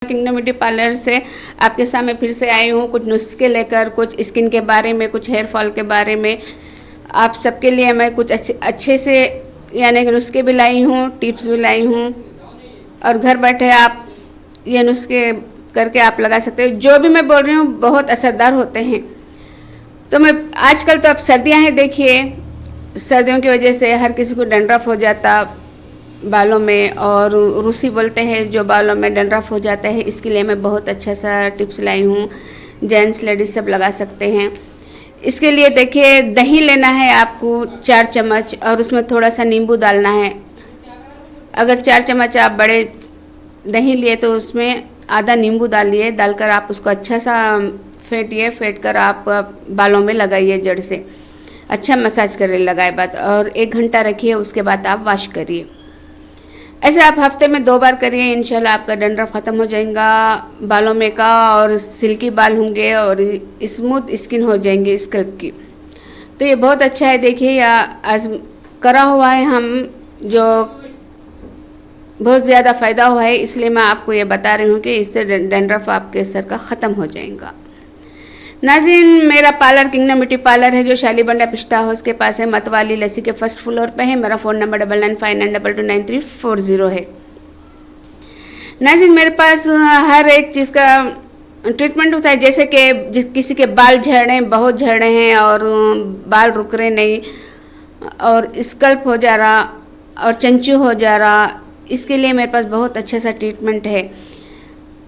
Kingdom beauty parlour से आपके सामने फिर से आई हूँ कुछ नुस्खे लेकर, कुछ स्किन के बारे में, कुछ हेयर फॉल के बारे में। आप सबके लिए मैं कुछ अच्छे से यानी कि नुस्खे भी लाई हूँ, टिप्स भी लाई हूँ, और घर बैठे आप ये नुस्खे करके आप लगा सकते हो। जो भी मैं बोल रही हूँ बहुत असरदार होते हैं। तो मैं आजकल तो अब सर्दियाँ हैं, देखिए सर्दियों की वजह से हर किसी को डंड्रफ हो जाता बालों में, और रूसी बोलते हैं जो बालों में डंड्रफ हो जाता है। इसके लिए मैं बहुत अच्छा सा टिप्स लाई हूँ, जेंट्स लेडीज सब लगा सकते हैं। इसके लिए देखिए दही लेना है आपको 4 चम्मच, और उसमें थोड़ा सा नींबू डालना है। अगर 4 चम्मच आप बड़े दही लिए तो उसमें आधा नींबू डालिए, डालकर आप उसको अच्छा सा फेंटिए, फेंट कर आप बालों में लगाइए, जड़ से अच्छा मसाज कर लगाए बाद, और 1 घंटा रखिए। उसके बाद आप वॉश करिए। ऐसे आप हफ्ते में 2 बार करिए, इंशाल्लाह आपका डंड्रफ ख़त्म हो जाएगा बालों में का, और सिल्की बाल होंगे और स्मूथ स्किन हो जाएंगी स्कल्प की। तो ये बहुत अच्छा है। देखिए या आज करा हुआ है हम, जो बहुत ज़्यादा फ़ायदा हुआ है, इसलिए मैं आपको ये बता रही हूँ कि इससे डंड्रफ आपके सर का ख़त्म हो जाएगा। नाज़रीन, मेरा पार्लर किंगडम ब्यूटी पार्लर है जो शालीबंडा पिस्ता हाउस के पास है, मतवाली लस्सी के फर्स्ट फ्लोर पे है। मेरा फ़ोन नंबर 9959229340 है। नाज़रीन, मेरे पास हर एक चीज़ का ट्रीटमेंट होता है, जैसे कि किसी के बाल झड़ रहे हैं, बहुत झड़ रहे हैं, और बाल रुक रहे नहीं, और स्कल्प हो जा रहा, और चंचू हो जा रहा, इसके लिए मेरे पास बहुत अच्छा सा ट्रीटमेंट है।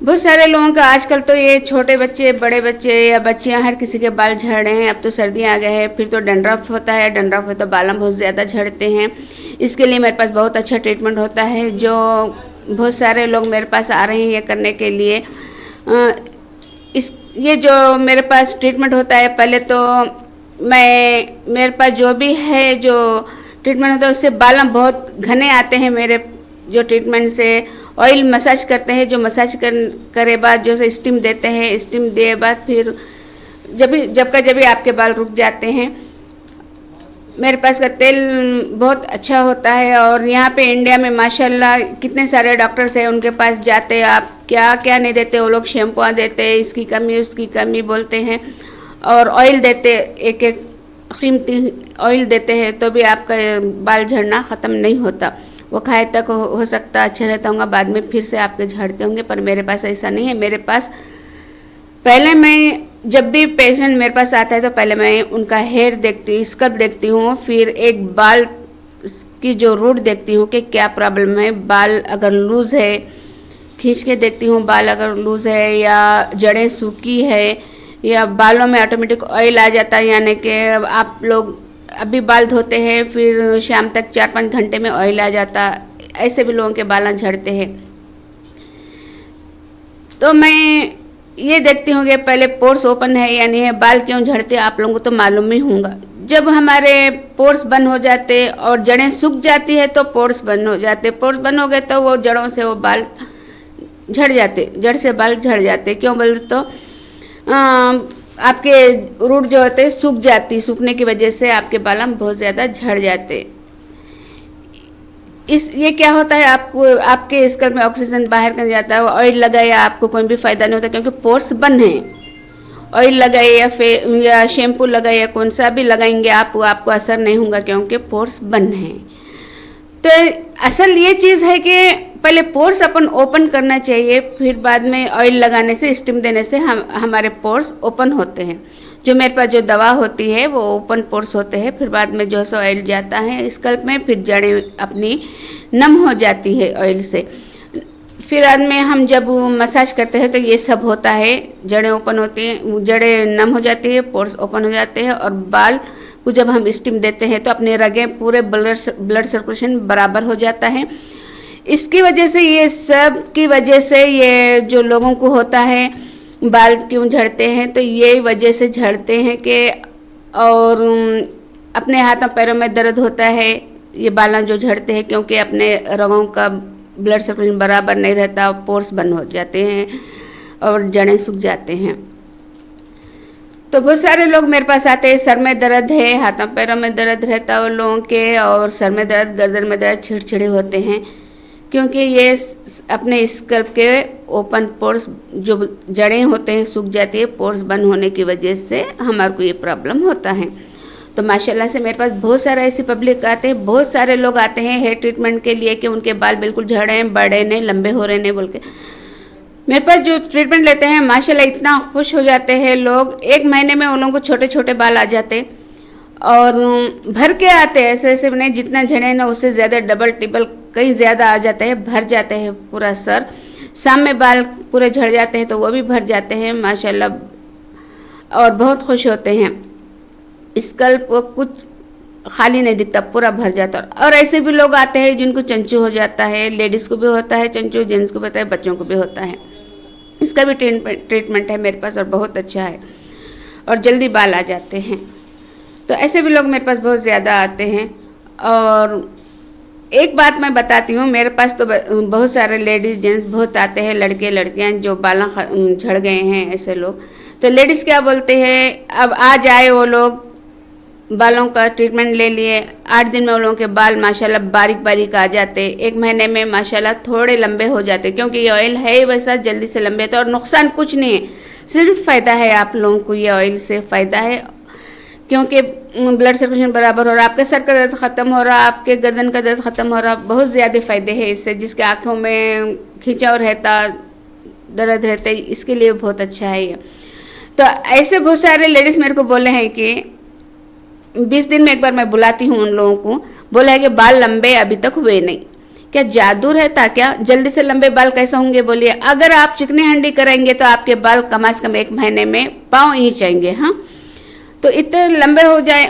बहुत सारे लोगों का आजकल तो ये छोटे बच्चे, बड़े बच्चे या बच्चियां, हर किसी के बाल झड़ रहे हैं। अब तो सर्दियां आ गए हैं, फिर तो डंड्रफ होता है, डंड्रफ है तो बाल बहुत ज़्यादा झड़ते हैं। इसके लिए मेरे पास बहुत अच्छा ट्रीटमेंट होता है, जो बहुत सारे लोग मेरे पास आ रहे हैं ये करने के लिए। ये जो मेरे पास ट्रीटमेंट होता है, पहले तो मेरे पास जो भी है जो ट्रीटमेंट होता है उससे बाल बहुत घने आते हैं। मेरे जो ट्रीटमेंट से ऑयल मसाज करते हैं, जो मसाज करे बाद जो स्टीम देते हैं, स्टीम दिए बाद फिर जब आपके बाल रुक जाते हैं। मेरे पास का तेल बहुत अच्छा होता है, और यहाँ पे इंडिया में माशाल्लाह कितने सारे डॉक्टर्स हैं, उनके पास जाते हैं आप, क्या क्या नहीं देते वो लोग, शैम्पू देते हैं, इसकी कमी उसकी कमी बोलते हैं, और ऑयल देते, एक एक कीमती ऑयल देते हैं, तो भी आपका बाल झड़ना ख़त्म नहीं होता। वो खाए तक हो सकता अच्छा रहता होगा, बाद में फिर से आपके झड़ते होंगे, पर मेरे पास ऐसा नहीं है। मेरे पास पहले मैं जब भी पेशेंट मेरे पास आता है तो पहले मैं उनका हेयर देखती हूँ, स्कल्प देखती हूँ, फिर एक बाल की जो रूट देखती हूँ कि क्या प्रॉब्लम है। बाल अगर लूज़ है खींच के देखती हूँ, बाल अगर लूज़ है या जड़ें सूखी है, या बालों में ऑटोमेटिक ऑयल आ जाता है, यानी कि आप लोग अभी बाल धोते हैं फिर शाम तक 4-5 घंटे में ऑयल आ जाता, ऐसे भी लोगों के बाल झड़ते हैं। तो मैं ये देखती हूँ कि पहले पोर्स ओपन है या नहीं है, बाल क्यों झड़ते आप लोगों को तो मालूम ही होगा। जब हमारे पोर्स बंद हो जाते और जड़ें सूख जाती है तो पोर्स बंद हो जाते, पोर्स बंद हो गए तो वो जड़ों से वो बाल झड़ जाते, जड़ से बाल झड़ जाते। क्यों बोलते तो आपके रूट जो होते हैं सूख जाती, सूखने की वजह से आपके बाल बहुत ज़्यादा झड़ जाते। ये क्या होता है, आपको आपके स्कल्प में ऑक्सीजन बाहर कर जाता है। ऑयल लगाए आपको कोई भी फ़ायदा नहीं होता, क्योंकि पोर्स बंद हैं। ऑयल लगाए या शैम्पू लगाए या कौन सा भी लगाएंगे आपको असर नहीं होगा, क्योंकि पोर्स बंद हैं। तो असल ये चीज़ है कि पहले पोर्स अपन ओपन करना चाहिए, फिर बाद में ऑयल लगाने से, स्टीम देने से हमारे पोर्स ओपन होते हैं। जो मेरे पास जो दवा होती है वो ओपन पोर्स होते हैं, फिर बाद में जो सो ऑयल जाता है स्कल्प में, फिर जड़ें अपनी नम हो जाती है ऑयल से। फिर बाद में हम जब मसाज करते हैं तो ये सब होता है, जड़ें ओपन होती हैं, जड़ें नम हो जाती है, पोर्स ओपन हो जाते हैं, और बाल को जब हम स्टीम देते हैं तो अपने रगें पूरे ब्लड सर्कुलेशन बराबर हो जाता है। इसकी वजह से, ये सब की वजह से ये जो लोगों को होता है बाल क्यों झड़ते हैं, तो ये वजह से झड़ते हैं कि, और अपने हाथों पैरों में दर्द होता है, ये बाल जो झड़ते हैं क्योंकि अपने रगों का ब्लड सर्कुलेशन बराबर नहीं रहता, पोर्स बंद हो जाते हैं और जड़ें सूख जाते हैं। तो बहुत सारे लोग मेरे पास आते हैं, सर में दर्द है, हाथों पैरों में दर्द रहता है उन लोगों के, और सर में दर्द, गर्दन में दर्द, छिड़छिड़े होते हैं। क्योंकि ये अपने स्कैल्प के ओपन पोर्स जो जड़ें होते हैं सूख जाती है, पोर्स बंद होने की वजह से हमारे को ये प्रॉब्लम होता है। तो माशाल्लाह से मेरे पास बहुत सारे ऐसी पब्लिक आते हैं, बहुत सारे लोग आते हैं हेयर ट्रीटमेंट के लिए कि उनके बाल बिल्कुल झड़े हैं, बड़े नहीं, लंबे हो रहे नहीं बोल के मेरे पास जो ट्रीटमेंट लेते हैं माशाल्लाह इतना खुश हो जाते हैं लोग। 1 महीने में उन लोगों को छोटे छोटे बाल आ जाते और भर के आते हैं, ऐसे ऐसे नहीं, जितना झड़े ना उससे ज़्यादा डबल ट्रिपल कई ज़्यादा आ जाते हैं, भर जाते हैं पूरा सर। शाम में बाल पूरे झड़ जाते हैं तो वो भी भर जाते हैं माशाल्लाह और बहुत खुश होते हैं। स्कैल्प कुछ खाली नहीं दिखता, पूरा भर जाता है। और ऐसे भी लोग आते हैं जिनको चंचू हो जाता है, लेडीज़ को भी होता है चंचू, जेंट्स को भी होता है, बच्चों को भी होता है। इसका भी ट्रीटमेंट है मेरे पास और बहुत अच्छा है और जल्दी बाल आ जाते हैं। तो ऐसे भी लोग मेरे पास बहुत ज़्यादा आते हैं। और एक बात मैं बताती हूँ, मेरे पास तो बहुत सारे लेडीज़ जेंट्स बहुत आते हैं, लड़के लड़कियाँ जो बाल झड़ गए हैं ऐसे लोग। तो लेडीज़ क्या बोलते हैं, अब आ जाए वो लोग बालों का ट्रीटमेंट ले लिए, 8 दिन में उन लोगों के बाल माशाल्लाह बारीक बारीक आ जाते, 1 महीने में माशाल्लाह थोड़े लंबे हो जाते, क्योंकि ये ऑयल है ही वैसा जल्दी से लंबे होते और नुकसान कुछ नहीं है, सिर्फ फ़ायदा है। आप लोगों को ये ऑयल से फ़ायदा है क्योंकि ब्लड सर्कुलेशन बराबर हो रहा, आपके सर का दर्द ख़त्म हो रहा, आपके गर्दन का दर्द ख़त्म हो रहा, बहुत ज़्यादा फ़ायदे हैं इससे। जिसके आँखों में खिंचाव रहता, दर्द रहता, इसके लिए बहुत अच्छा है ये। तो ऐसे बहुत सारे लेडीज़ मेरे को बोले हैं कि 20 दिन में एक बार मैं बुलाती हूँ उन लोगों को, बोला है कि बाल लंबे अभी तक हुए नहीं, क्या जादू रहता क्या, जल्दी से लंबे बाल कैसे होंगे बोलिए। अगर आप चिकनी हंडी करेंगे तो आपके बाल कम से कम 1 महीने में पाँव ही जाएंगे। हाँ, तो इतने लंबे हो जाए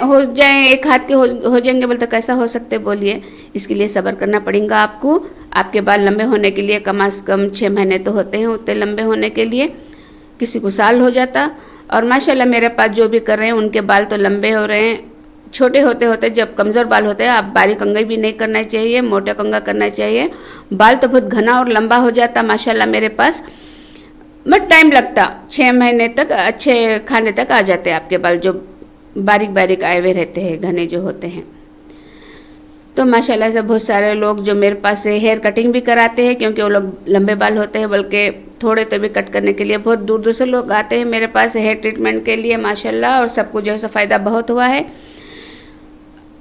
1 हाथ के हो जाएंगे बोलते कैसा हो सकते बोलिए। इसके लिए सब्र करना पड़ेगा आपको। आपके बाल लंबे होने के लिए कम से कम 6 महीने तो होते हैं, उतने लंबे होने के लिए किसी को साल हो जाता। और माशाल्लाह मेरे पास जो भी कर रहे हैं उनके बाल तो लंबे हो रहे हैं। छोटे होते होते जब कमज़ोर बाल होते हैं, आप बारीक कंघी भी नहीं करना चाहिए, मोटे कंघा करना चाहिए। बाल तो बहुत घना और लंबा हो जाता माशाल्लाह मेरे पास, बट टाइम लगता, 6 महीने तक अच्छे खाने तक आ जाते हैं आपके बाल, जो बारीक बारीक आए हुए रहते हैं, घने जो होते हैं। तो माशाल्लाह से बहुत सारे लोग जो मेरे पास से हेयर कटिंग भी कराते हैं, क्योंकि वो लोग लंबे बाल होते हैं, बल्कि थोड़े तो भी कट करने के लिए बहुत दूर दूर से लोग आते हैं मेरे पास हेयर ट्रीटमेंट के लिए माशाल्लाह। और सबको जो है फ़ायदा बहुत हुआ है।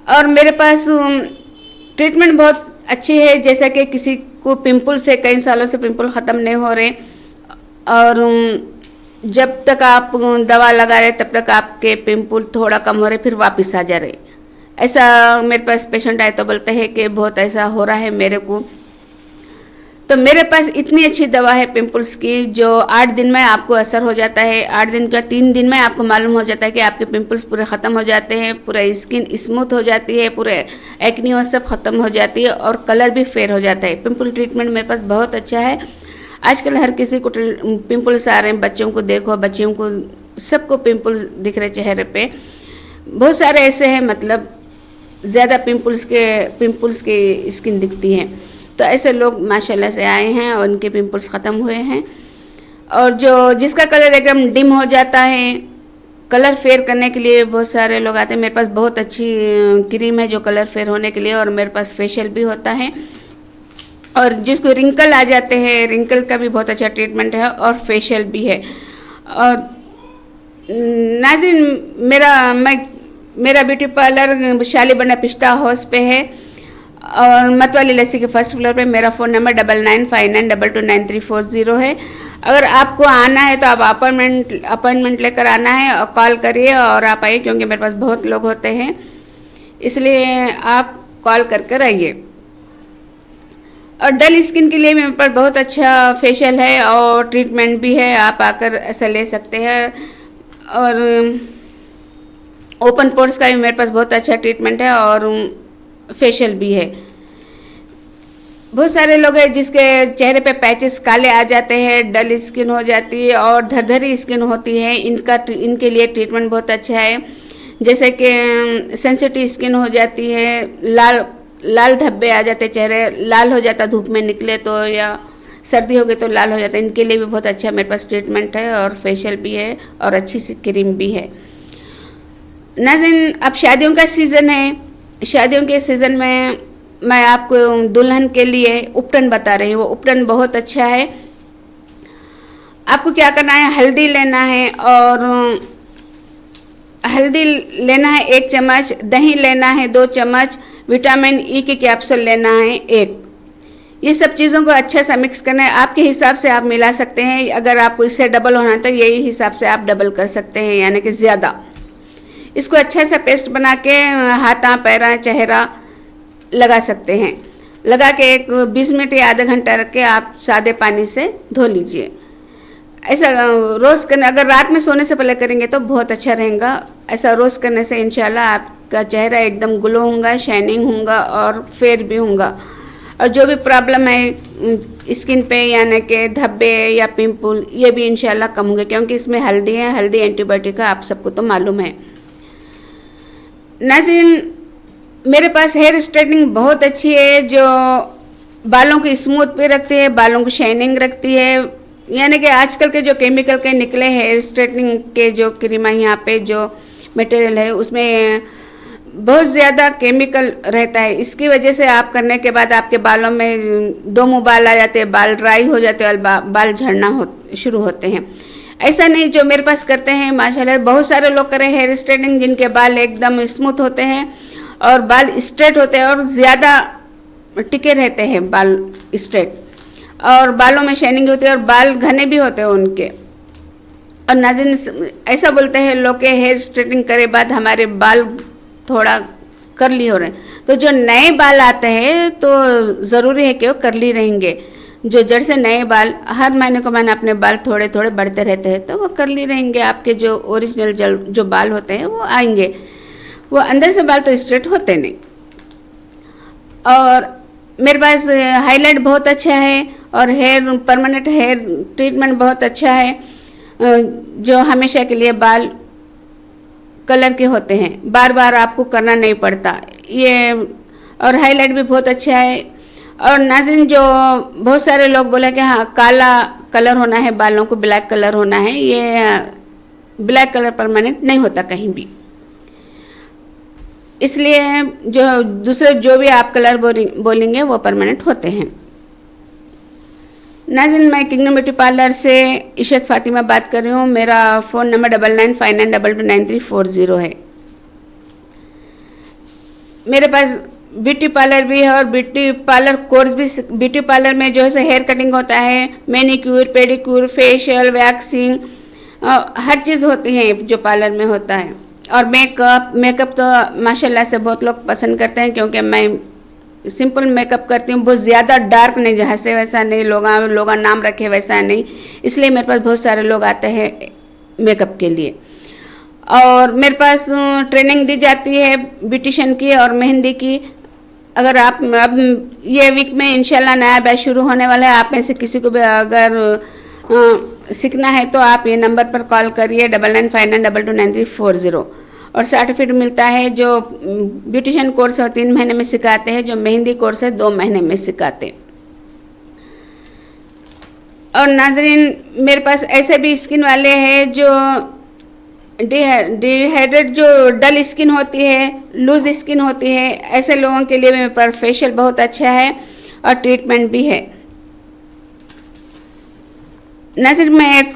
और मेरे पास ट्रीटमेंट बहुत अच्छी है, जैसा कि किसी को पिंपल से कई सालों से पिंपल ख़त्म नहीं हो रहे और जब तक आप दवा लगा रहे तब तक आपके पिंपल थोड़ा कम हो रहे फिर वापस आ जा रहे। ऐसा मेरे पास पेशेंट आए तो बोलते हैं कि बहुत ऐसा हो रहा है मेरे को। तो मेरे पास इतनी अच्छी दवा है पिंपल्स की जो 8 दिन में आपको असर हो जाता है। 8 दिन का 3 दिन में आपको मालूम हो जाता है कि आपके पिंपल्स पूरे ख़त्म हो जाते हैं, पूरा स्किन स्मूथ हो जाती है, पूरे एक्ने और सब ख़त्म हो जाती है और कलर भी फेयर हो जाता है। पिंपल ट्रीटमेंट मेरे पास बहुत अच्छा है। आजकल हर किसी को पिंपल्स आ रहे हैं, बच्चों को देखो, बच्चियों को, सबको पिंपल्स दिख रहे चेहरे पे। बहुत सारे ऐसे हैं मतलब ज़्यादा पिंपल्स के स्किन दिखती है। तो ऐसे लोग माशाल्लाह से आए हैं और उनके पिंपल्स ख़त्म हुए हैं। और जिसका कलर एकदम डिम हो जाता है, कलर फेयर करने के लिए बहुत सारे लोग आते हैं। मेरे पास बहुत अच्छी क्रीम है जो कलर फेयर होने के लिए, और मेरे पास फेशियल भी होता है। और जिसको रिंकल आ जाते हैं, रिंकल का भी बहुत अच्छा ट्रीटमेंट है और फेशियल भी है। और नाज़रीन, मेरा ब्यूटी पार्लर शालीबंडा पिस्ता हाउस पे है और मतवाली लस्सी के फर्स्ट फ्लोर पे। मेरा फ़ोन नंबर 9959229340 है। अगर आपको आना है तो आप अपॉइंटमेंट लेकर आना है और कॉल करिए और आप आइए, क्योंकि मेरे पास बहुत लोग होते हैं, इसलिए आप कॉल कर आइए। और डल स्किन के लिए मेरे पास बहुत अच्छा फेशियल है और ट्रीटमेंट भी है, आप आकर ऐसा ले सकते हैं। और ओपन पोर्स का भी मेरे पास बहुत अच्छा ट्रीटमेंट है और फेशियल भी है। बहुत सारे लोग हैं जिसके चेहरे पे पैचेस काले आ जाते हैं, डल स्किन हो जाती है और धरधरी स्किन होती है, इनके लिए ट्रीटमेंट बहुत अच्छा है। जैसे कि सेंसिटिव स्किन हो जाती है, लाल धब्बे आ जाते, चेहरे लाल हो जाता धूप में निकले तो, या सर्दी हो गई तो लाल हो जाता है, इनके लिए भी बहुत अच्छा मेरे पास ट्रीटमेंट है और फेशियल भी है और अच्छी सी क्रीम भी है। नाज़रीन, अब शादियों का सीज़न है। शादियों के सीज़न में मैं आपको दुल्हन के लिए उपटन बता रही हूँ। वो उपटन बहुत अच्छा है। आपको क्या करना है, हल्दी लेना है और हल्दी लेना है 1 चम्मच, दही लेना है 2 चम्मच, विटामिन ई की कैप्सूल लेना है 1। ये सब चीज़ों को अच्छा सा मिक्स करना है। आपके हिसाब से आप मिला सकते हैं। अगर आपको इससे डबल होना है तो यही हिसाब से आप डबल कर सकते हैं, यानी कि ज़्यादा। इसको अच्छा सा पेस्ट बना के हाथा पैरा चेहरा लगा सकते हैं। लगा के एक 20 मिनट या आधा घंटा रख के आप सादे पानी से धो लीजिए। ऐसा रोज़ करना, अगर रात में सोने से पहले करेंगे तो बहुत अच्छा रहेगा। ऐसा रोज़ करने से इंशाल्लाह आपका चेहरा एकदम ग्लो होगा, शाइनिंग होगा और फेयर भी होगा। और जो भी प्रॉब्लम है स्किन पे, यानी कि धब्बे या पिंपल, ये भी इंशाल्लाह कम होंगे, क्योंकि इसमें हल्दी है। हल्दी एंटीबायोटिक है, आप सबको तो मालूम है। नाज़रीन, मेरे पास हेयर स्ट्रेटनिंग बहुत अच्छी है, जो बालों को स्मूथ पे रखती है, बालों को शाइनिंग रखती है। यानी कि आजकल के जो केमिकल के निकले हेयर स्ट्रेटनिंग के जो क्रीम है, यहाँ पे जो मटेरियल है उसमें बहुत ज़्यादा केमिकल रहता है। इसकी वजह से आप करने के बाद आपके बालों में 2 मुँह बाल आ जाते हैं, बाल ड्राई हो जाते हैं और बाल झड़ना शुरू होते हैं। ऐसा नहीं, जो मेरे पास करते हैं माशाल्लाह, बहुत सारे लोग करें हेयर स्ट्रेटनिंग जिनके बाल एकदम स्मूथ होते हैं और बाल स्ट्रेट होते हैं और ज़्यादा टिके रहते हैं बाल स्ट्रेट, और बालों में शाइनिंग होती है और बाल घने भी होते हैं उनके। और नाज़रीन, ऐसा बोलते हैं लोग के हेयर स्ट्रेटनिंग करे बाद हमारे बाल थोड़ा कर्ली हो रहे हैं। तो जो नए बाल आते हैं तो ज़रूरी है कि वो कर्ली रहेंगे। जो जड़ से नए बाल हर महीने को महीने अपने बाल थोड़े थोड़े बढ़ते रहते हैं तो वो कर्ली रहेंगे। आपके जो ओरिजिनल जो बाल होते हैं वो आएंगे। वो अंदर से बाल तो स्ट्रेट होते नहीं। और मेरे पास हाईलाइट बहुत अच्छा है और हेयर परमानेंट हेयर ट्रीटमेंट बहुत अच्छा है, जो हमेशा के लिए बाल कलर के होते हैं, बार बार आपको करना नहीं पड़ता ये। और हाईलाइट भी बहुत अच्छा है। और नाज़रीन, जो बहुत सारे लोग बोले कि हाँ काला कलर होना है बालों को, ब्लैक कलर होना है, ये ब्लैक कलर परमानेंट नहीं होता कहीं भी। इसलिए जो दूसरे जो भी आप कलर बोलेंगे वो परमानेंट होते हैं। नाज़रीन, मैं किंगडम ब्यूटी पार्लर से इशरत फातिमा बात कर रही हूँ। मेरा फ़ोन नंबर 9959229340 है। मेरे पास ब्यूटी पार्लर भी है और ब्यूटी पार्लर कोर्स भी। ब्यूटी पार्लर में जो है हेयर कटिंग होता है, मैनिक्योर, पेडिक्योर, फेशियल, वैक्सिंग, हर चीज़ होती है जो पार्लर में होता है। और मेकअप तो माशाल्लाह से बहुत लोग पसंद करते हैं, क्योंकि मैं सिंपल मेकअप करती हूँ, बहुत ज़्यादा डार्क नहीं, जहाँ से वैसा नहीं लोग नाम रखे वैसा नहीं। इसलिए मेरे पास बहुत सारे लोग आते हैं मेकअप के लिए। और मेरे पास ट्रेनिंग दी जाती है ब्यूटिशियन की और मेहंदी की। अगर आप अब ये वीक में इंशाल्लाह नया बैच शुरू होने वाला है, आप में से किसी को भी अगर सीखना है तो आप ये नंबर पर कॉल करिए 9959229340। और सर्टिफिकेट मिलता है। जो ब्यूटिशियन कोर्स है 3 महीने में सिखाते हैं, जो मेहंदी कोर्स है 2 महीने में सिखाते। और नाज़रीन, मेरे पास ऐसे भी स्किन वाले हैं जो डिहाइड्रेट, जो डल स्किन होती है, लूज स्किन होती है, ऐसे लोगों के लिए मेरे पास फेशियल बहुत अच्छा है और ट्रीटमेंट भी है। नाज़रीन, मैं एक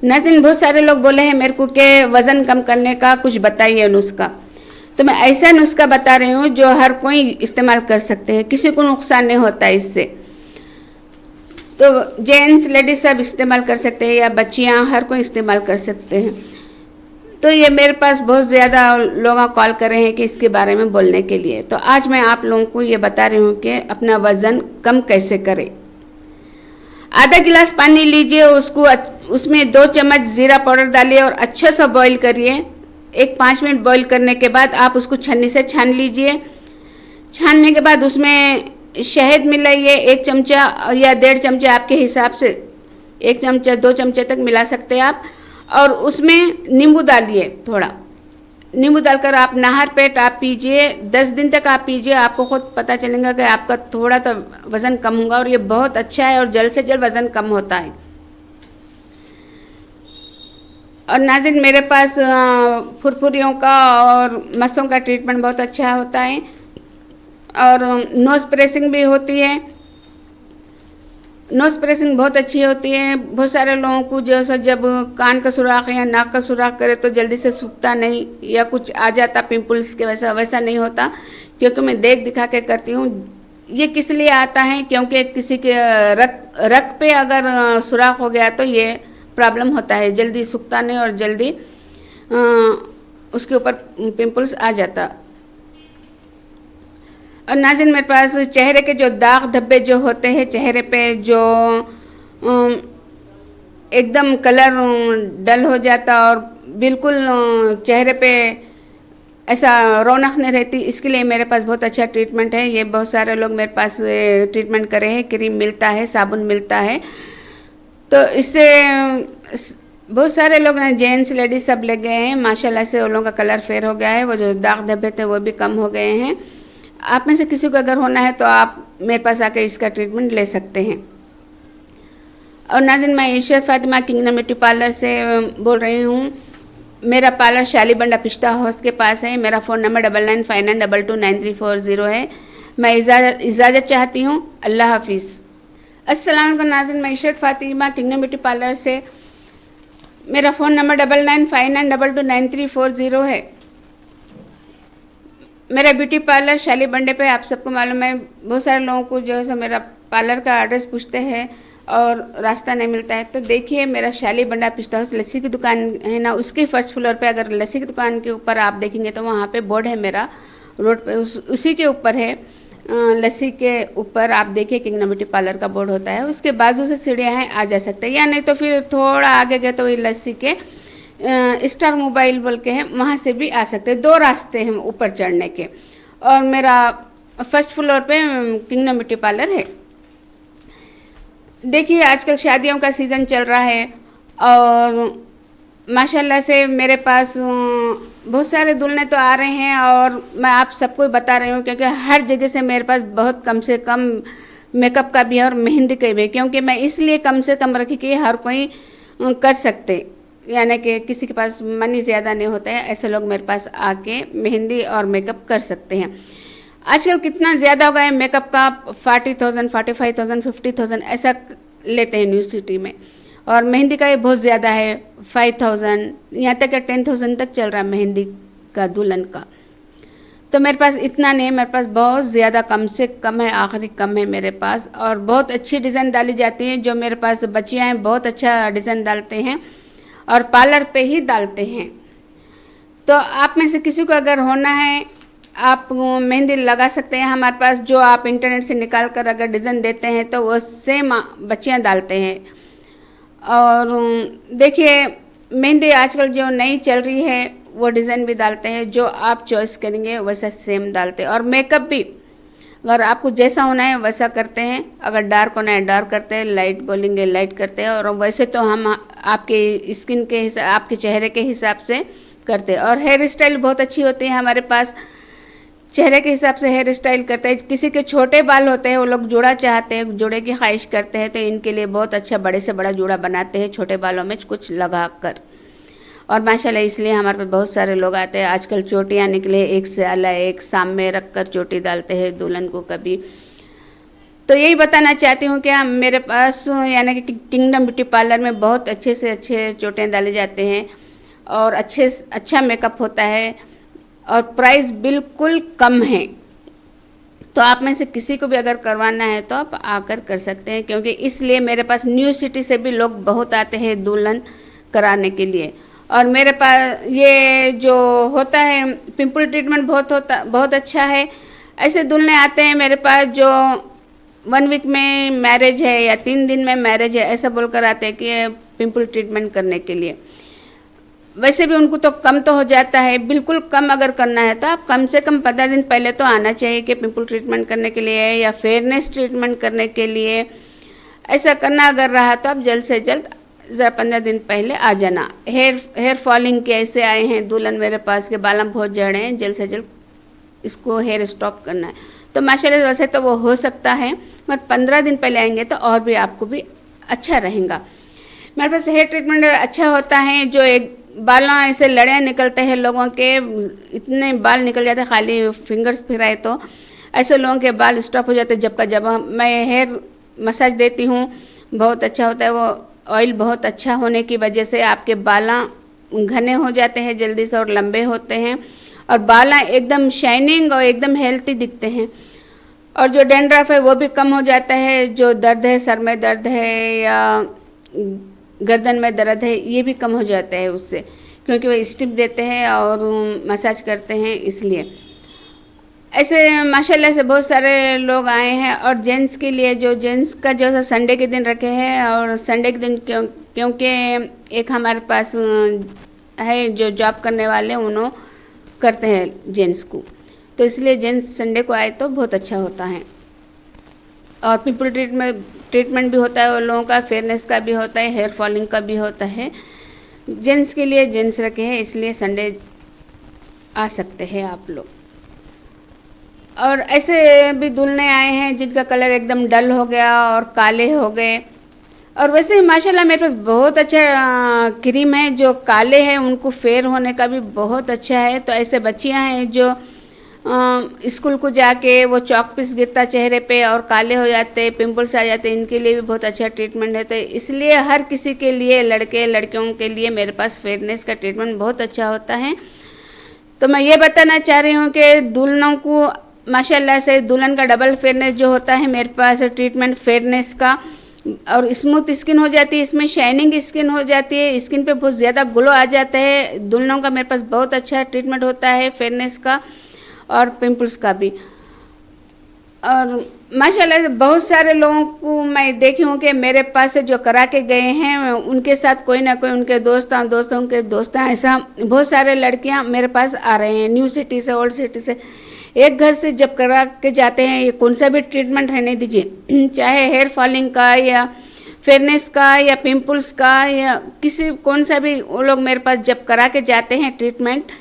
नाज़रीन, बहुत सारे लोग बोले हैं मेरे को कि वज़न कम करने का कुछ बताइए नुस्खा। तो मैं ऐसा नुस्खा बता रही हूँ जो हर कोई इस्तेमाल कर सकते हैं, किसी को नुकसान नहीं होता इससे। तो जेंट्स लेडीज सब इस्तेमाल कर सकते हैं, या बच्चियाँ, हर कोई इस्तेमाल कर सकते हैं। तो ये मेरे पास बहुत ज़्यादा लोग कॉल कर रहे हैं कि इसके बारे में बोलने के लिए। तो आज मैं आप लोगों को ये बता रही हूँ कि अपना वज़न कम कैसे करें। आधा गिलास पानी लीजिए, उसमें 2 चम्मच ज़ीरा पाउडर डालिए और अच्छा सा बॉईल करिए। 5 मिनट बॉईल करने के बाद आप उसको छन्नी से छान लीजिए। छानने के बाद उसमें शहद मिलाइए 1 चमचा या 1.5 चमचे आपके हिसाब से, 1 चमचा 2 चमचे तक मिला सकते हैं आप। और उसमें नींबू डालिए, थोड़ा नींबू डालकर आप नहर पेट आप पीजिए। 10 दिन तक आप पीजिए, आपको खुद पता चलेगा कि आपका थोड़ा तो वज़न कम होगा। और ये बहुत अच्छा है और जल्द से जल्द वज़न कम होता है। और नाज़रीन, मेरे पास फुरफुरियों का और मसों का ट्रीटमेंट बहुत अच्छा होता है और नोज़ प्रेसिंग भी होती है। नोज़ प्रेसिंग बहुत अच्छी होती है। बहुत सारे लोगों को जो है जब कान का सुराख या नाक का सुराख करे तो जल्दी से सूखता नहीं या कुछ आ जाता पिंपल्स के वैसा नहीं होता, क्योंकि मैं देख दिखा के करती हूँ। ये किस लिए आता है, क्योंकि किसी के रग पे अगर सुराख हो गया तो ये प्रॉब्लम होता है, जल्दी सूखता नहीं और जल्दी उसके ऊपर पिंपल्स आ जाता। और नाज़रीन, मेरे पास चेहरे के जो दाग धब्बे जो होते हैं, चेहरे पे जो एकदम कलर डल हो जाता और बिल्कुल चेहरे पे ऐसा रौनक नहीं रहती, इसके लिए मेरे पास बहुत अच्छा ट्रीटमेंट है। ये बहुत सारे लोग मेरे पास ट्रीटमेंट करे हैं। क्रीम मिलता है, साबुन मिलता है, तो इससे बहुत सारे लोग ना, जेंट्स लेडीज सब ले गए हैं माशाल्लाह से। उन लोगों का कलर फेयर हो गया है, वो जो दाग धब्बे थे वो भी कम हो गए हैं। आप में से किसी को अगर होना है तो आप मेरे पास आकर इसका ट्रीटमेंट ले सकते हैं। और नाज़रीन, मैं Ishrat Fatima kingdom beauty parlour से बोल रही हूँ। मेरा पार्लर शालीबंडा पिस्ता हाउस के पास है। मेरा फ़ोन नंबर 9959229340 है। मैं इजाज़त चाहती हूँ। अल्लाह हाफिज़। अस्सलाम वालेकुम नाज़रीन, मैं Ishrat Fatima kingdom beauty parlour से। मेरा फ़ोन नंबर 9959229340 है। मेरा ब्यूटी पार्लर शालीबंडे पे, आप सबको मालूम है। बहुत सारे लोगों को जो है मेरा पार्लर का एड्रेस पूछते हैं और रास्ता नहीं मिलता है, तो देखिए मेरा शालीबंडा पिस्ता हाउस लस्सी की दुकान है ना, उसके फर्स्ट फ्लोर पे अगर लस्सी की दुकान के ऊपर आप देखेंगे तो वहाँ पे बोर्ड है मेरा, रोड पे उसी के ऊपर है। लस्सी के ऊपर आप देखिए किंगडम ब्यूटी पार्लर का बोर्ड होता है, उसके बाजू से सीढ़ियाँ हैं, आ जा सकते हैं। या नहीं तो फिर थोड़ा आगे गए तो वही लस्सी के स्टार मोबाइल बोल के हैं, वहाँ से भी आ सकते हैं। 2 रास्ते हैं ऊपर चढ़ने के। और मेरा फर्स्ट फ्लोर पे किंगडम ब्यूटी पार्लर है। देखिए आजकल शादियों का सीज़न चल रहा है और माशाल्लाह से मेरे पास बहुत सारे दुल्हने तो आ रहे हैं और मैं आप सबको बता रही हूँ, क्योंकि हर जगह से मेरे पास बहुत कम से कम मेकअप का भी है और मेहंदी का भी है। क्योंकि मैं इसलिए कम से कम रखी कि हर कोई कर सकते, यानी कि किसी के पास मनी ज़्यादा नहीं होता है, ऐसे लोग मेरे पास आके मेहंदी और मेकअप कर सकते हैं। आजकल कितना ज़्यादा हो गया है मेकअप का, 40,000, 45,000, 50,000 ऐसा लेते हैं न्यू सिटी में। और मेहंदी का ये बहुत ज़्यादा है, 5,000 यहाँ तक 10,000 तक चल रहा है मेहंदी का दुल्हन का। तो मेरे पास इतना नहीं है, मेरे पास बहुत ज़्यादा कम से कम है, आखिरी कम है मेरे पास। और बहुत अच्छी डिज़ाइन डाली जाती है। जो मेरे पास बच्चियाँ हैं बहुत अच्छा डिज़ाइन डालते हैं और पार्लर पे ही डालते हैं। तो आप में से किसी को अगर होना है, आप मेहंदी लगा सकते हैं हमारे पास। जो आप इंटरनेट से निकाल कर अगर डिज़ाइन देते हैं तो वो सेम बच्चियाँ डालते हैं। और देखिए मेहंदी आजकल जो नई चल रही है वो डिज़ाइन भी डालते हैं, जो आप चॉइस करेंगे वैसा सेम डालते हैं। और मेकअप भी अगर आपको जैसा होना है वैसा करते हैं। अगर डार्क होना है डार्क करते हैं, लाइट बोलेंगे लाइट करते हैं। और वैसे तो हम आपके स्किन के हिसाब, आपके चेहरे के हिसाब से करते हैं। और हेयर स्टाइल बहुत अच्छी होती है हमारे पास, चेहरे के हिसाब से हेयर स्टाइल करते हैं। किसी के छोटे बाल होते हैं, वो लोग जोड़ा चाहते हैं, जोड़े की ख्वाहिश करते हैं, तो इनके लिए बहुत अच्छा बड़े से बड़ा जोड़ा बनाते हैं छोटे बालों में कुछ लगा कर। और माशाल्लाह इसलिए हमारे पास बहुत सारे लोग आते हैं। आजकल चोटियाँ निकले, एक से अलग एक सामने रख कर चोटी डालते हैं दुल्हन को कभी। तो यही बताना चाहती हूँ कि हम मेरे पास यानी कि किंगडम ब्यूटी पार्लर में बहुत अच्छे से अच्छे चोटियाँ डाले जाते हैं और अच्छा मेकअप होता है और प्राइस बिल्कुल कम है। तो आप में से किसी को भी अगर करवाना है तो आप आकर कर सकते हैं, क्योंकि इसलिए मेरे पास न्यू सिटी से भी लोग बहुत आते हैं दुल्हन कराने के लिए। और मेरे पास ये जो होता है पिंपल ट्रीटमेंट बहुत अच्छा है। ऐसे दुल्हने आते हैं मेरे पास जो 1 वीक में मैरिज है या 3 दिन में मैरिज है, ऐसा बोलकर आते हैं कि पिंपल ट्रीटमेंट करने के लिए। वैसे भी उनको तो कम तो हो जाता है, बिल्कुल कम अगर करना है तो आप कम से कम 15 दिन पहले तो आना चाहिए कि पिंपल ट्रीटमेंट करने के लिए या फेयरनेस ट्रीटमेंट करने के लिए। ऐसा करना अगर रहा तो आप जल्द से जल्द ज़रा 15 दिन पहले आ जाना। हेयर फॉलिंग के ऐसे आए हैं दुल्हन मेरे पास के बाल बहुत झड़ हैं, जल्द से जल्द इसको हेयर स्टॉप करना है। तो माशाल्लाह वैसे तो वो हो सकता है, मगर 15 दिन पहले आएंगे तो और भी आपको भी अच्छा रहेगा। मेरे पास हेयर ट्रीटमेंट अच्छा होता है, जो बालों ऐसे लड़ियाँ निकलते हैं लोगों के, इतने बाल निकल जाते हैं खाली फिंगर्स फिराए तो ऐसे लोगों के बाल स्टॉप हो जाते हैं। जब मैं हेयर मसाज देती हूँ बहुत अच्छा होता है। वो ऑयल बहुत अच्छा होने की वजह से आपके बाला घने हो जाते हैं जल्दी से और लंबे होते हैं और बाल एकदम शाइनिंग और एकदम हेल्थी दिखते हैं। और जो डैंड्रफ है वो भी कम हो जाता है, जो दर्द है सर में दर्द है या गर्दन में दर्द है ये भी कम हो जाता है उससे, क्योंकि वो स्टिप देते हैं और मसाज करते हैं इसलिए। ऐसे माशाल्लाह से बहुत सारे लोग आए हैं। और जेंट्स के लिए जो जेंट्स का जो है संडे के दिन रखे हैं, और संडे के दिन क्योंकि एक हमारे पास है जो जॉब करने वाले उन्होंने करते हैं जेंट्स को, तो इसलिए जेंट्स संडे को आए तो बहुत अच्छा होता है। और पिंपल ट्रीटमेंट भी होता है, उन लोगों का फेयरनेस का भी होता है, हेयर फॉलिंग का भी होता है। जेंट्स के लिए जेंट्स रखे हैं, इसलिए संडे आ सकते हैं आप लोग। और ऐसे भी दुल्हने आए हैं जिनका कलर एकदम डल हो गया और काले हो गए। और वैसे ही माशाल्लाह मेरे पास बहुत अच्छा क्रीम है, जो काले हैं उनको फेयर होने का भी बहुत अच्छा है। तो ऐसे बच्चियां हैं जो स्कूल को जाके वो चौक पीस गिरता चेहरे पे और काले हो जाते, पिंपल्स आ जाते, इनके लिए भी बहुत अच्छा ट्रीटमेंट है। तो इसलिए हर किसी के लिए, लड़के लड़कियों के लिए मेरे पास फेयरनेस का ट्रीटमेंट बहुत अच्छा होता है। तो मैं ये बताना चाह रही हूँ कि दुल्हनों को माशाल्लाह से दुल्हन का डबल फेयरनेस जो होता है मेरे पास ट्रीटमेंट फेयरनेस का, और स्मूथ स्किन हो जाती है, इसमें शाइनिंग स्किन हो जाती है, स्किन पे बहुत ज़्यादा ग्लो आ जाता है। दुल्हनों का मेरे पास बहुत अच्छा ट्रीटमेंट होता है फेयरनेस का और पिंपल्स का भी। और माशाल्लाह बहुत सारे लोगों को मैं देखी हूँ कि मेरे पास जो करा के गए हैं उनके साथ कोई ना कोई उनके दोस्तों के दोस्त ऐसा बहुत सारे लड़कियाँ मेरे पास आ रहे हैं, न्यू सिटी से, ओल्ड सिटी से। एक घर से जब करा के जाते हैं, ये कौन सा भी ट्रीटमेंट रहने दीजिए, चाहे हेयर फॉलिंग का या फेयरनेस का या पिंपल्स का या किसी कौन सा भी, वो लोग मेरे पास जब करा के जाते हैं ट्रीटमेंट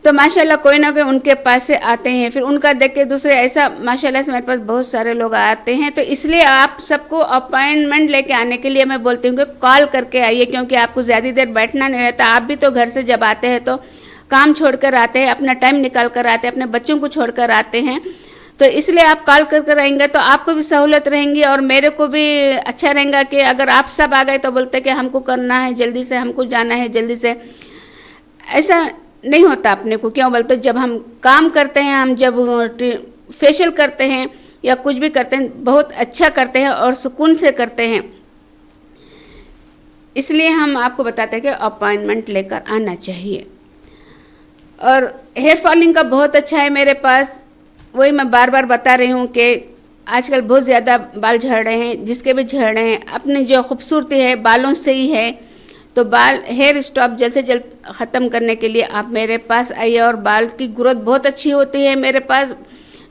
तो माशाल्लाह कोई ना कोई उनके पास से आते हैं, फिर उनका देख के दूसरे, ऐसा माशाल्लाह से मेरे पास बहुत सारे लोग आते हैं। तो इसलिए आप सबको अपॉइंटमेंट लेके आने के लिए मैं बोलती हूँ कि कॉल करके आइए, क्योंकि आपको ज़्यादा देर बैठना नहीं रहता। आप भी तो घर से जब आते हैं तो काम छोड़ कर आते हैं, अपना टाइम निकाल कर आते हैं, अपने बच्चों को छोड़ कर आते हैं। तो इसलिए आप कॉल कर कर आएंगे तो आपको भी सहूलत रहेंगी और मेरे को भी अच्छा रहेगा कि अगर आप सब आ गए तो बोलते कि हमको करना है जल्दी से, हमको जाना है जल्दी से, ऐसा नहीं होता अपने को। क्यों बोलते, जब हम काम करते हैं, हम जब फेशियल करते हैं या कुछ भी करते हैं बहुत अच्छा करते हैं और सुकून से करते हैं, इसलिए हम आपको बताते हैं कि अपॉइंटमेंट लेकर आना चाहिए। और हेयर फॉलिंग का बहुत अच्छा है मेरे पास, वही मैं बार बार बता रही हूँ कि आजकल बहुत ज़्यादा बाल झड़ रहे हैं, जिसके भी झड़ रहे हैं अपनी जो खूबसूरती है बालों से ही है। तो बाल हेयर स्टॉप जल्द से जल्द ख़त्म करने के लिए आप मेरे पास आइए, और बाल की ग्रोथ बहुत अच्छी होती है मेरे पास।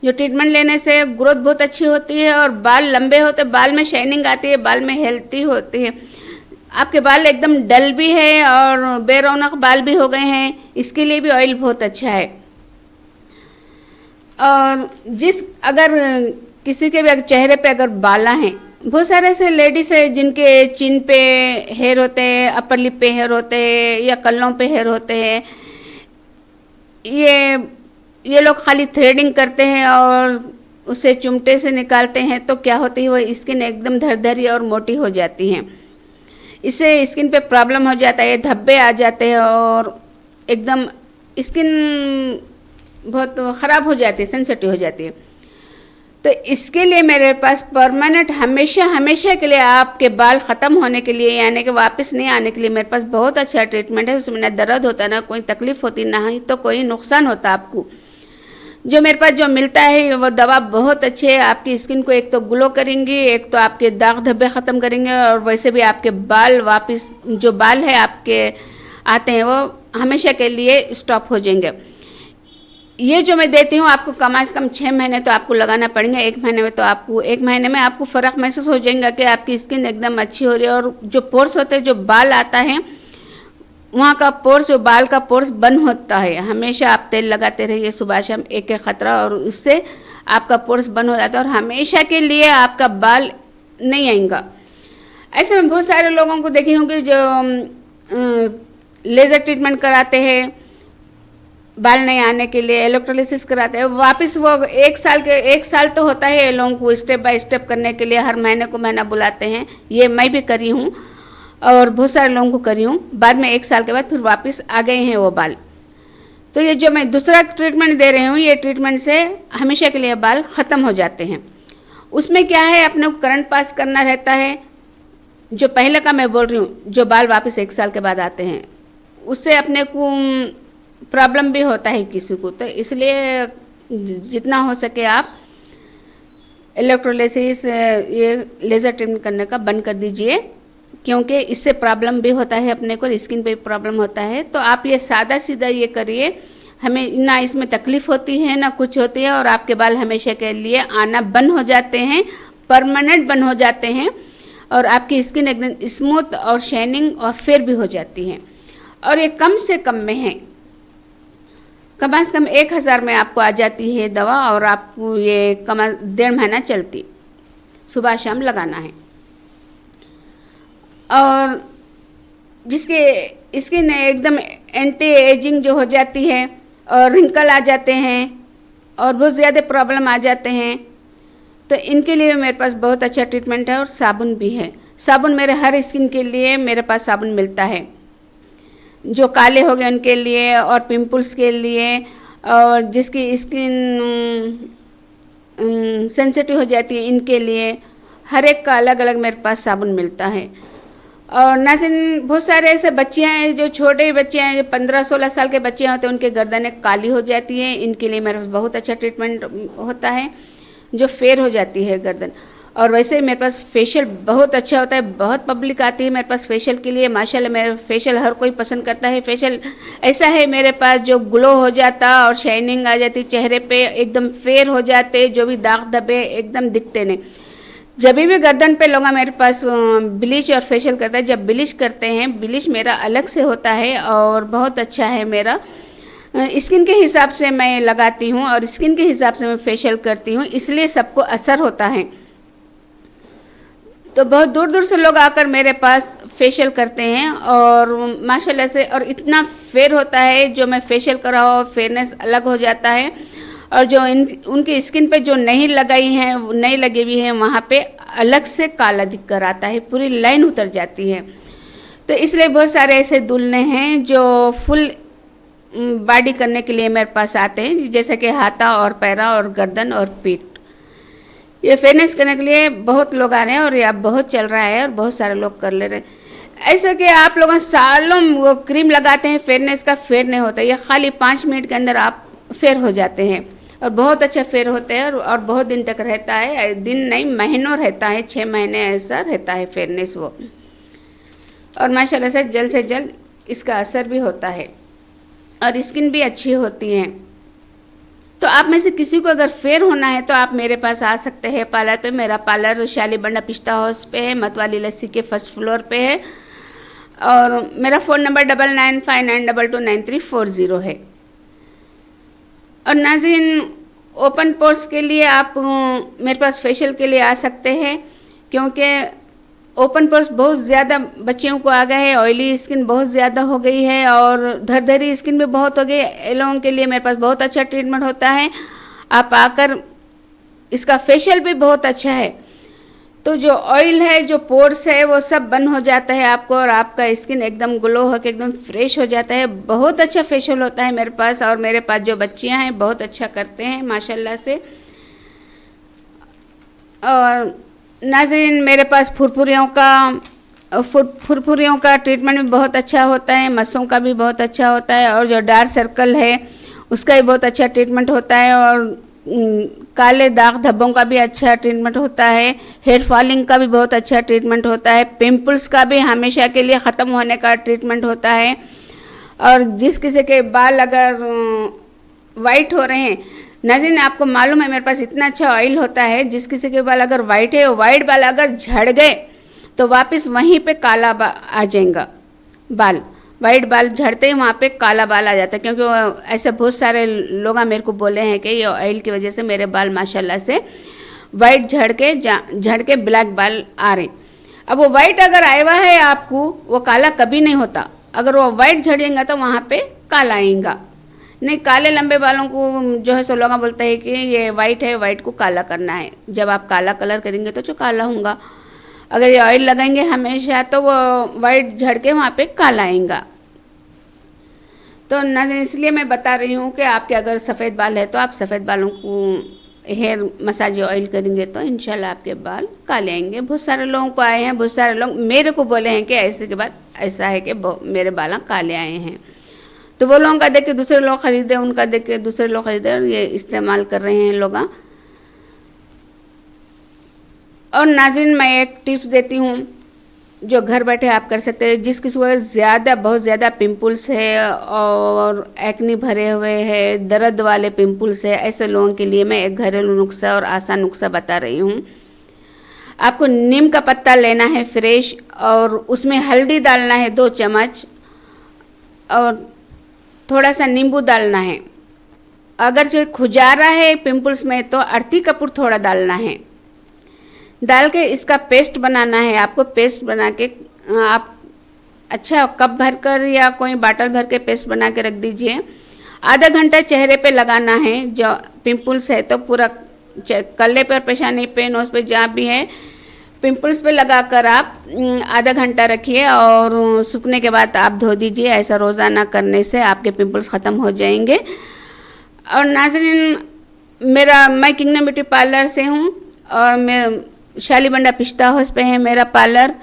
जो ट्रीटमेंट लेने से ग्रोथ बहुत अच्छी होती है और बाल लंबे होते, बाल में शाइनिंग आती है, बाल में हेल्थी होती है। आपके बाल एकदम डल भी है और बेरौनक बाल भी हो गए हैं, इसके लिए भी ऑयल बहुत अच्छा है। और अगर किसी के भी चेहरे पे अगर बाला हैं, बहुत सारे ऐसे लेडीज है जिनके चिन पे हेयर होते हैं, अपर लिप पे हेयर होते हैं या कल्लों पे हेयर होते हैं, ये लोग खाली थ्रेडिंग करते हैं और उसे चिमटे से निकालते हैं, तो क्या होती है वो स्किन एकदम धरधरी और मोटी हो जाती है। इससे स्किन पे प्रॉब्लम हो जाता है, धब्बे आ जाते हैं और एकदम स्किन बहुत ख़राब हो जाती है, सेंसिटिव हो जाती है। तो इसके लिए मेरे पास परमानेंट हमेशा के लिए आपके बाल ख़त्म होने के लिए, यानी कि वापस नहीं आने के लिए मेरे पास बहुत अच्छा ट्रीटमेंट है। उसमें ना दर्द होता, ना कोई तकलीफ़ होती, ना ही तो कोई नुकसान होता आपको। जो मेरे पास जो मिलता है वो दवा बहुत अच्छी है, आपकी स्किन को एक तो ग्लो करेंगी, एक तो आपके दाग धब्बे ख़त्म करेंगे, और वैसे भी आपके बाल वापस जो बाल है आपके आते हैं वो हमेशा के लिए स्टॉप हो जाएंगे। ये जो मैं देती हूँ आपको कम से कम 6 महीने तो आपको लगाना पड़ेंगे। 1 महीने में आपको फ़र्क महसूस हो जाएगा कि आपकी स्किन एकदम अच्छी हो रही है। और जो पोर्स होते हैं, जो बाल आता है वहाँ का पोर्स, जो बाल का पोर्स बंद होता है। हमेशा आप तेल लगाते रहिए सुबह शाम, एक खतरा, और उससे आपका पोर्स बंद हो जाता है और हमेशा के लिए आपका बाल नहीं आएगा। ऐसे में बहुत सारे लोगों को देखी होंगी जो लेज़र ट्रीटमेंट कराते हैं बाल नहीं आने के लिए, इलेक्ट्रोलिसिस कराते हैं, वापस वो 1 साल तो होता है ये लोगों को स्टेप बाय स्टेप करने के लिए, हर महीने को महीना बुलाते हैं। ये मैं भी करी हूँ और बहुत सारे लोगों को करी हूँ। बाद में 1 साल के बाद फिर वापस आ गए हैं वो बाल। तो ये जो मैं दूसरा ट्रीटमेंट दे रही हूँ, ये ट्रीटमेंट से हमेशा के लिए बाल ख़त्म हो जाते हैं। उसमें क्या है, अपने को करंट पास करना रहता है। जो पहले का मैं बोल रही हूँ, जो बाल वापस 1 साल के बाद आते हैं, उससे अपने को प्रॉब्लम भी होता है किसी को। तो इसलिए जितना हो सके आप इलेक्ट्रोलिसिस ये लेज़र ट्रीटमेंट करने का बंद कर दीजिए, क्योंकि इससे प्रॉब्लम भी होता है अपने को, स्किन पे प्रॉब्लम होता है। तो आप ये सादा सीधा ये करिए, हमें ना इसमें तकलीफ़ होती है ना कुछ होती है, और आपके बाल हमेशा के लिए आना बंद हो जाते हैं, परमानेंट बंद हो जाते हैं, और आपकी स्किन एकदम स्मूथ और शाइनिंग और फेयर भी हो जाती है। और ये कम से कम में है, कम से कम 1000 में आपको आ जाती है दवा, और आपको ये 1.5 महीना चलती, सुबह शाम लगाना है। और जिसके स्किन एकदम एंटी एजिंग जो हो जाती है, और रिंकल आ जाते हैं, और बहुत ज़्यादा प्रॉब्लम आ जाते हैं, तो इनके लिए मेरे पास बहुत अच्छा ट्रीटमेंट है। और साबुन भी है। साबुन मेरे हर स्किन के लिए मेरे पास साबुन मिलता है, जो काले हो गए उनके लिए, और पिंपल्स के लिए, और जिसकी स्किन सेंसिटिव हो जाती है इनके लिए, हर एक का अलग अलग मेरे पास साबुन मिलता है। और नाज़रीन, बहुत सारे ऐसे बच्चे हैं जो छोटे बच्चे हैं, जो 15-16 साल के बच्चे होते हैं, उनके गर्दनें काली हो जाती हैं। इनके लिए मेरे पास बहुत अच्छा ट्रीटमेंट होता है, जो फेयर हो जाती है गर्दन। और वैसे ही मेरे पास फेशियल बहुत अच्छा होता है, बहुत पब्लिक आती है मेरे पास फेशियल के लिए। माशाल्लाह मेरा फेशियल हर कोई पसंद करता है। फेशियल ऐसा है मेरे पास जो ग्लो हो जाता और शाइनिंग आ जाती चेहरे पे, एकदम फेयर हो जाते, जो भी दाग धब्बे एकदम दिखते नहीं। जब भी गर्दन पे लोग मेरे पास ब्लीच और फेशियल करता है, जब ब्लीच करते हैं, ब्लीच मेरा अलग से होता है और बहुत अच्छा है मेरा। स्किन के हिसाब से मैं लगाती हूँ और स्किन के हिसाब से मैं फेशियल करती हूँ, इसलिए सबको असर होता है। तो बहुत दूर दूर से लोग आकर मेरे पास फेशियल करते हैं, और माशाल्लाह से, और इतना फेयर होता है। जो मैं फेशियल करा हो, फेयरनेस अलग हो जाता है। और जो उनकी स्किन पे जो नहीं लगाई हैं, नहीं लगी हुई है, वहाँ पे अलग से काला दिख कर आता है, पूरी लाइन उतर जाती है। तो इसलिए बहुत सारे ऐसे दुल्हने हैं जो फुल बॉडी करने के लिए मेरे पास आते हैं, जैसे कि हाथा और पैरा और गर्दन और पीठ। ये फेयरनेस करने के लिए बहुत लोग आ रहे हैं, और ये अब बहुत चल रहा है, और बहुत सारे लोग कर ले रहे हैं। ऐसा कि आप लोग सालों वो क्रीम लगाते हैं, फेयरनेस का फेयर नहीं होता। ये खाली 5 मिनट के अंदर आप फेयर हो जाते हैं, और बहुत अच्छा फेयर होते हैं, और बहुत दिन तक रहता है। दिन नहीं, महीनों रहता है, 6 महीने ऐसा रहता है फेयरनेस वो। और माशाल्लाह से जल्द इसका असर भी होता है, और स्किन भी अच्छी होती है। तो आप में से किसी को अगर फेयर होना है तो आप मेरे पास आ सकते हैं पार्लर पे। मेरा पार्लर शाली बंडा पिस्ता हाउस पे है, मतवाली लस्सी के 1st फ्लोर पे है, और मेरा फ़ोन नंबर 9959229340 है। और नाज़रीन, ओपन पोर्स के लिए आप मेरे पास फेशियल के लिए आ सकते हैं, क्योंकि ओपन पोर्स बहुत ज़्यादा बच्चियों को आ गए है। ऑयली स्किन बहुत ज़्यादा हो गई है, और धरधरी स्किन भी बहुत हो गई। इन लोगों के लिए मेरे पास बहुत अच्छा ट्रीटमेंट होता है। आप आकर, इसका फेशियल भी बहुत अच्छा है। तो जो ऑयल है, जो पोर्स है, वो सब बंद हो जाता है आपको, और आपका स्किन एकदम ग्लो होकर एकदम फ्रेश हो जाता है। बहुत अच्छा फेशियल होता है मेरे पास, और मेरे पास जो बच्चियां हैं बहुत अच्छा करते हैं माशाल्लाह से। और नाज़रीन, मेरे पास फुरफुरियों का ट्रीटमेंट भी बहुत अच्छा होता है, मसों का भी बहुत अच्छा होता है, और जो डार्क सर्कल है उसका भी बहुत अच्छा ट्रीटमेंट होता है, और काले दाग धब्बों का भी अच्छा ट्रीटमेंट होता है, हेयर फॉलिंग का भी बहुत अच्छा ट्रीटमेंट होता है, पिंपल्स का भी हमेशा के लिए ख़त्म होने का ट्रीटमेंट होता है। और जिस किसी के बाल अगर वाइट हो रहे हैं, नाज़रीन आपको मालूम है मेरे पास इतना अच्छा ऑयल होता है, जिस किसी के बाल अगर वाइट है, वाइट बाल अगर झड़ गए तो वापस वहीं पे काला आ जाएगा बाल। वाइट बाल झड़ते ही वहाँ पे काला बाल आ जाता है, क्योंकि ऐसे बहुत सारे लोग मेरे को बोले हैं कि ये ऑयल की वजह से मेरे बाल माशाल्लाह से वाइट झड़ के ब्लैक बाल आ रहे। अब वो वाइट अगर आया हुआ है आपको, वो काला कभी नहीं होता, अगर वो वाइट झड़ेगा तो वहाँ पे काला आएगा। नहीं, काले लंबे बालों को जो है सो लोग बोलते हैं कि ये वाइट है, वाइट को काला करना है। जब आप काला कलर करेंगे तो जो काला होगा। अगर ये ऑयल लगाएंगे हमेशा तो वो वाइट झड़ के वहाँ पे काला आएगा। तो न इसलिए मैं बता रही हूँ कि आपके अगर सफ़ेद बाल है तो आप सफ़ेद बालों को हेयर मसाज ऑयल करेंगे तो इंशाल्लाह आपके बाल काले आएंगे। बहुत सारे लोगों को आए हैं, बहुत सारे लोग मेरे को बोले हैं कि ऐसे के बाद ऐसा है कि मेरे बाल काले आए हैं। तो वो लोगों का देख के दूसरे लोग ख़रीदे, उनका देख के दूसरे लोग ख़रीदे और ये इस्तेमाल कर रहे हैं लोग। और नाज़रीन, मैं एक टिप्स देती हूँ जो घर बैठे आप कर सकते हैं। जिस किसी को बहुत ज़्यादा पिंपल्स है और एक्ने भरे हुए हैं, दर्द वाले पिंपल्स है, ऐसे लोगों के लिए मैं एक घरेलू नुस्खा और आसान नुस्खा बता रही हूँ। आपको नीम का पत्ता लेना है फ्रेश, और उसमें हल्दी डालना है 2 चम्मच और थोड़ा सा नींबू डालना है। अगर जो खुजारा है पिंपल्स में तो अर्थी कपूर थोड़ा डालना है। डाल के इसका पेस्ट बनाना है। आपको पेस्ट बना के आप अच्छा कप भर कर या कोई बाटल भर के पेस्ट बना के रख दीजिए। आधा घंटा चेहरे पे लगाना है। जो पिंपल्स है तो पूरा कल्ले पर, पेशानी पे, नोज पे जहाँ भी है पिंपल्स पे लगाकर आप आधा घंटा रखिए और सूखने के बाद आप धो दीजिए। ऐसा रोज़ाना करने से आपके पिंपल्स ख़त्म हो जाएंगे। और नाज़रीन, मैं किंगडम ब्यूटी पार्लर से हूँ और मैं शालीबंडा पिस्ता हाउस पे है मेरा पार्लर।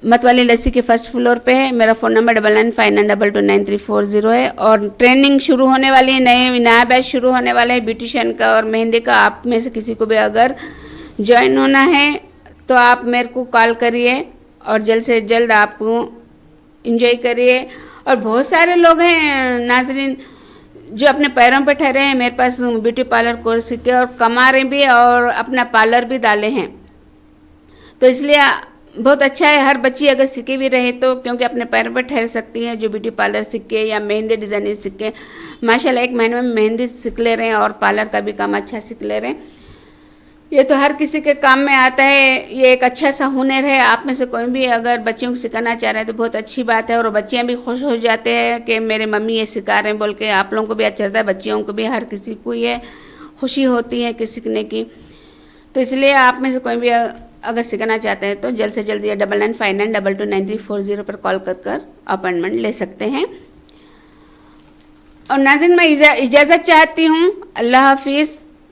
मतवाली लस्सी के फर्स्ट फ्लोर पे है। मेरा फ़ोन नंबर 9959229340 है। और ट्रेनिंग शुरू होने वाली है, नया बैच शुरू होने वाला है ब्यूटिशियन का और मेहंदी का। आप में से किसी को भी अगर ज्वाइन होना है तो आप मेरे को कॉल करिए और जल्द से जल्द आप इंजॉय करिए। और बहुत सारे लोग हैं नाज़रीन जो अपने पैरों पर ठहरे हैं, मेरे पास ब्यूटी पार्लर कोर्स सीखे और कमा रहे भी और अपना पार्लर भी डाले हैं। तो इसलिए बहुत अच्छा है, हर बच्ची अगर सीखे भी रहे तो, क्योंकि अपने पैरों पर ठहर सकती है। जो ब्यूटी पार्लर सीखे या मेहंदी डिज़ाइनिंग सीखे, माशाल्लाह 1 महीने में मेहंदी सीख ले रहे हैं और पार्लर का भी काम अच्छा सीख ले रहे हैं। ये तो हर किसी के काम में आता है। ये एक अच्छा सा हुनर है। आप में से कोई भी अगर बच्चों को सिखाना चाह रहे हैं तो बहुत अच्छी बात है। और बच्चियाँ भी खुश हो जाते हैं कि मेरे मम्मी ये सिखा रहे हैं बोल के। आप लोगों को भी अच्छा लगता है, बच्चियों को भी, हर किसी को ये खुशी होती है कि सीखने की। तो इसलिए आप में से कोई भी अगर सीखना चाहते हैं तो जल्द से जल्द ये 9959229340 पर कॉल कर अपॉइंटमेंट ले सकते हैं। और नाज़रीन, मैं इजाज़त चाहती हूँ। अल्लाह हाफिज़।